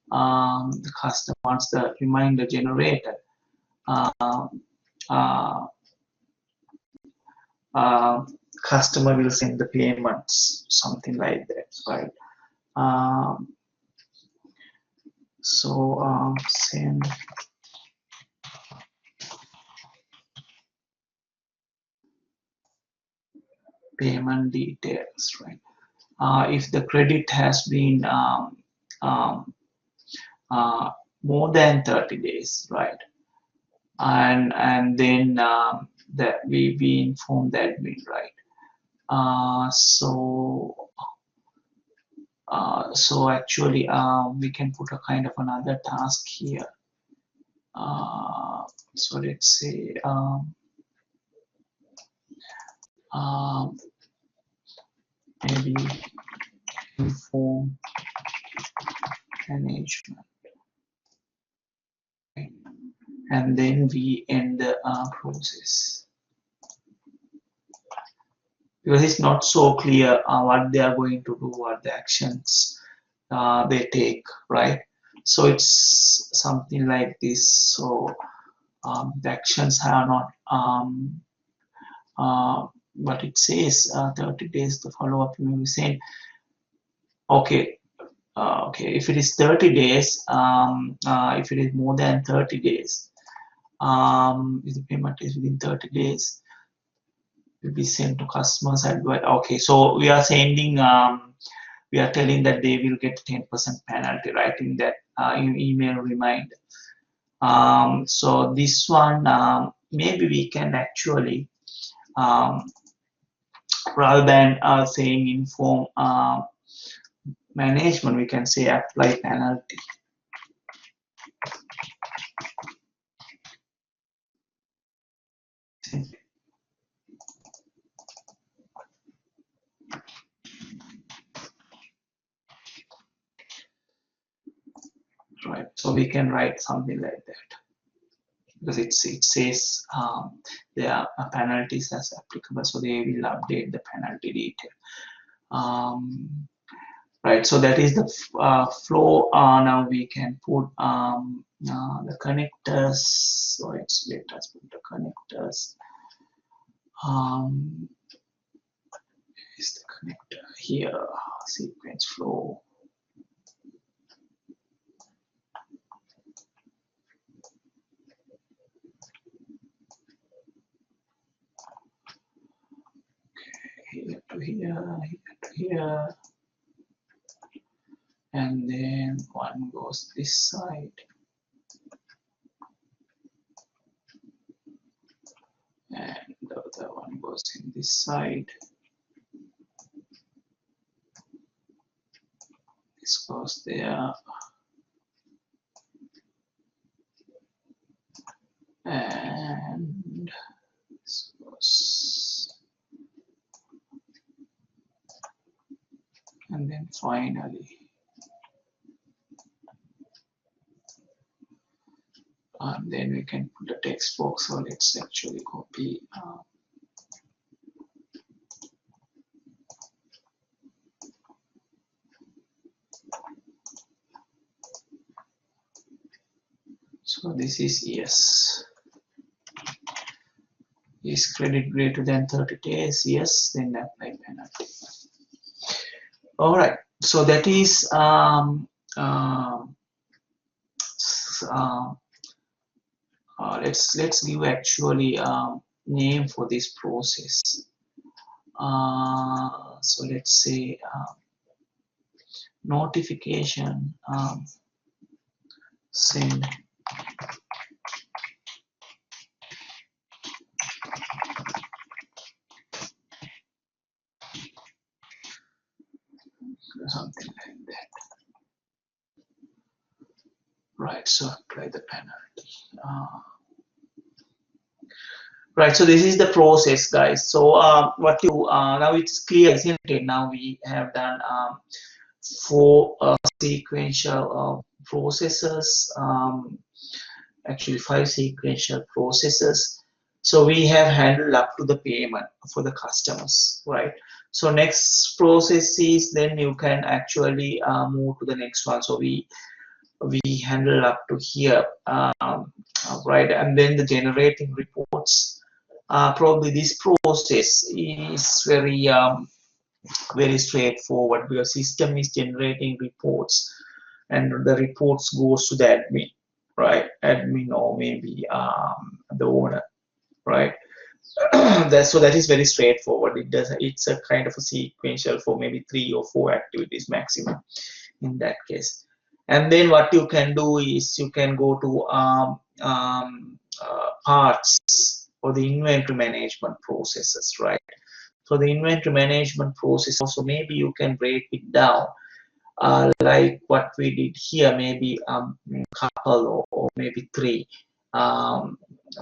the customer wants the reminder generated. Uh, uh, uh, Customer will send the payments, something like that, right? Um, send payment details, right? If the credit has been um, more than 30 days, right? And then that we inform the admin, right? So actually we can put a kind of another task here. So let's say um, maybe inform management, right? And then we end the process, because it's not so clear what they are going to do, what the actions they take, right? So it's something like this. So the actions are not but it says 30 days to follow up. You may be saying, okay, okay, if it is 30 days, if it is more than 30 days, if the payment is within 30 days, will be sent to customers advice. Okay, so we are sending, we are telling that they will get 10% penalty, right, in that email reminder. So this one, maybe we can actually, rather than saying inform management, we can say apply penalty. Right, so we can write something like that, because it says there are penalties as applicable, so they will update the penalty detail. Right, so that is the flow. Now we can put the connectors. So let us put the connectors. Is the connector here? Sequence flow. Here to here, here to here, and then one goes this side, and the other one goes in this side. This goes there, and this goes, and then finally then we can put the text box. So let's actually copy so this is yes. Is credit greater than 30 days? Yes, then apply penalty. All right, so that is let's give actually name for this process. So let's say notification send something like that. Right, so apply the penalty. Right, so this is the process, guys. So what you now it's clear, isn't it? Now we have done 4 sequential processes, actually 5 sequential processes. So we have handled up to the payment for the customers, right? So next process is then you can actually move to the next one. So we handle up to here, right? And then the generating reports. Probably this process is very straightforward, because system is generating reports, and the reports goes to the admin, right? Admin, or maybe the owner, right? So that is very straightforward. It's a kind of a sequential for maybe 3 or 4 activities maximum in that case. And then what you can do is you can go to parts or the inventory management processes, right? So the inventory management process also, maybe you can break it down, like what we did here, maybe couple, or maybe 3,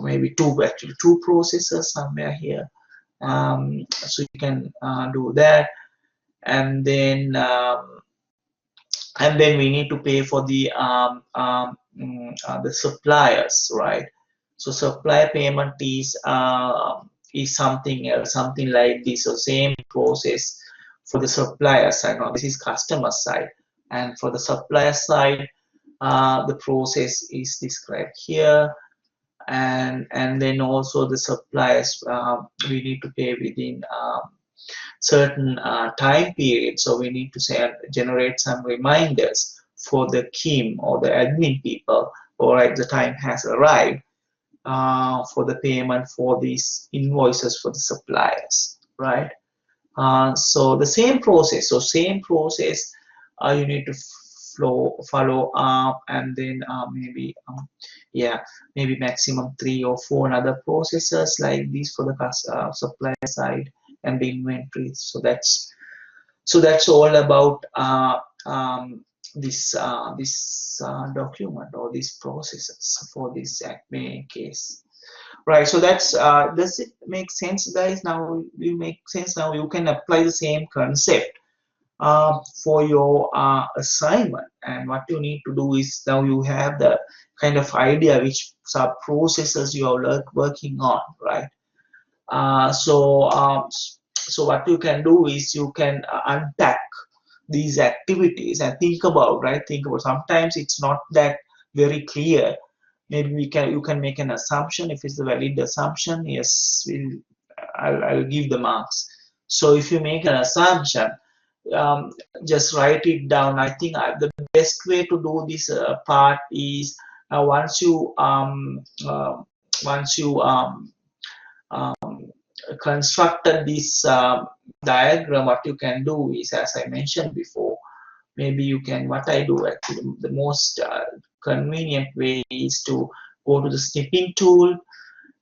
maybe 2, actually 2 processes somewhere here. So you can do that, and then we need to pay for the suppliers, right? So supply payment is something else, something like this. So same process for the supplier side. Now this is customer side, and for the supplier side, the process is described here. And then also the suppliers, we need to pay within certain time period. So we need to generate some reminders for the KIM or the admin people. All right, the time has arrived for the payment for these invoices for the suppliers, right? So the same process. So same process, you need to follow up, and then maybe yeah, maybe maximum 3 or 4 other processes like this for the supplier side and the inventory. So that's all about this document or these processes for this Acme case. Right, so that's does it make sense, guys? Now you make sense. Now you can apply the same concept for your assignment, and what you need to do is, now you have the kind of idea which sub processes you are working on, right? So what you can do is you can unpack these activities and think about, right? Think about, sometimes it's not that very clear. Maybe you can make an assumption. If it's a valid assumption, yes, I'll give the marks. So if you make an assumption, just write it down. I think the best way to do this part is, once you constructed this diagram, what you can do is, as I mentioned before, maybe you can, what I do actually, the most convenient way is to go to the snipping tool,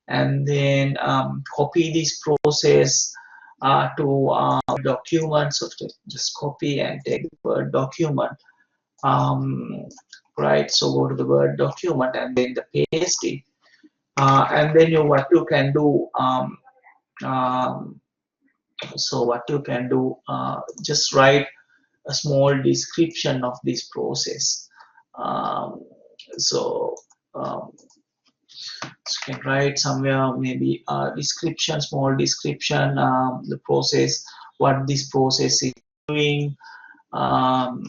and then copy this process to document. So just copy and take the Word document, right? So go to the Word document and then paste it, and then what you can do, so what you can do, just write a small description of this process. So you can write somewhere, maybe a description, small description, the process, what this process is doing, um,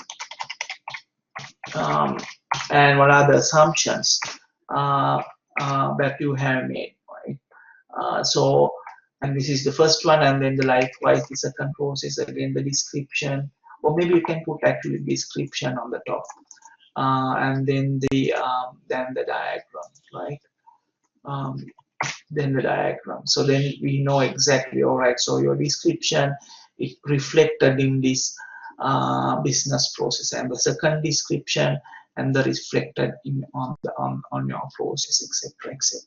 um, and what are the assumptions that you have made, right? And this is the first one, and then likewise the second process, again the description, or maybe you can put actually description on the top, and then the diagram, right? Then the diagram. So then we know exactly, all right, so your description is reflected in this business process, and the second description and the reflected in on your process, etc., etc.